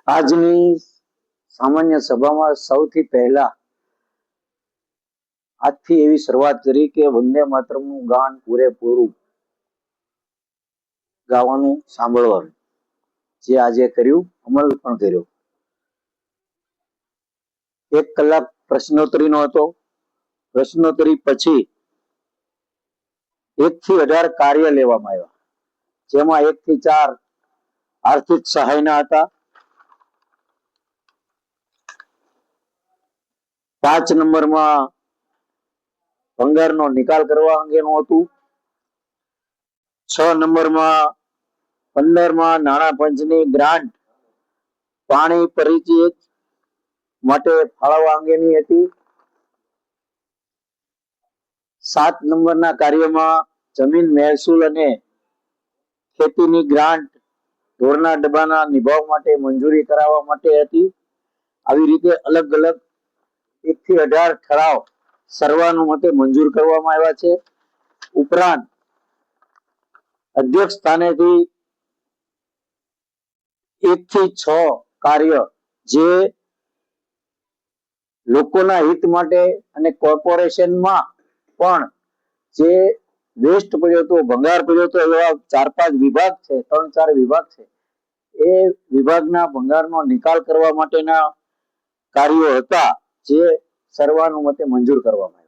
આજની સામાન્ય સભામાં સૌથી પહેલા આજથી એવી શરૂઆત કરી કે વંદે માતરમનું ગાન પૂરેપૂરું ગાવાનું સાંભળવાનું, જે આજે કર્યું, અમલ પણ કર્યો. 1 કલાક પ્રશ્નોત્તરીનો હતો. પ્રશ્નોત્તરી પછી 1 થી 18 કાર્ય લેવામાં આવ્યા, જેમાં 1 થી 4 આર્થિક સહાયના હતા. 5 નંબરમાં ભંગારનો નિકાલ કરવા અંગેનું હતું. 6 નંબરમાં 15માં નાણાં પંચની ગ્રાન્ટ પાણી પરિચિત માટે ફાળવવા અંગેની હતી. 7 નંબરના કાર્યમાં જમીન મહેસૂલ અને ખેતીની ગ્રાન્ટ ઢોરના ડબ્બાના નિભાવ માટે મંજૂરી કરાવવા માટે હતી. આવી રીતે અલગ અલગ 1 થી 18 ઠરાવ સર્વાનુમતે મંજૂર કરવામાં આવ્યા છે. ઉપરાંત અધ્યક્ષ સ્થાનેથી 1 થી 6 કાર્ય જે લોકોના હિત માટે અને કોર્પોરેશનમાં પણ જે વેસ્ટ પડ્યો હતો, ભંગાર પડ્યો હતો, એવા 4-5 વિભાગ છે, 3-4 વિભાગ છે, એ વિભાગના ભંગારનો નિકાલ કરવા માટેના કાર્યો હતા, જે સર્વાનુમતે મંજૂર કરવામાં આવ્યા.